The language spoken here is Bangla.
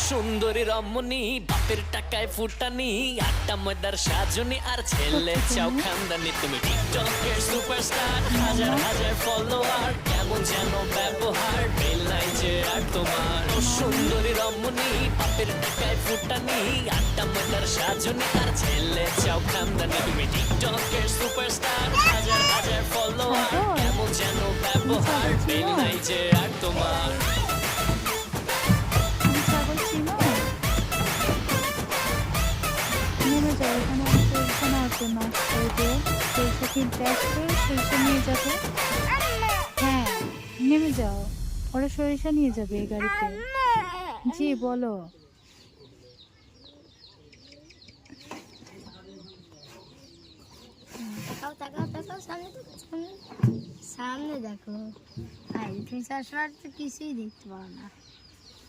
সুন্দরী রমণী বাপের টাকায় ফুটানি আটটা ময়দার সাজনি আর ছেলে চাও খানদানি তুমি টিকটকের সুপারস্টার হাজার হাজার ফলোয়ার কেমন যেন ব্যবহার বেলাই যে আর তোমার সুন্দরী রমণী বাপের টাকায় ফুটানি আটটা ময়দার সাজনি আর ছেলে চাও খানদানি তুমি টিকটকের সুপারস্টার হাজার হাজার ফলোয়ার কেমন যেন ব্যবহার বেলাই যে আর তোমার নেমে যাও, এখানে আছে মাছ সরিষা ব্যাগ করে সরিষা নিয়ে যাবে। হ্যাঁ নেমে যাও, ওরা সরিষা নিয়ে যাবে এই গাড়িতে। জি বলো। সামনে দেখো, আর তুমি সবসময় তো কিছুই দেখতে পাও না।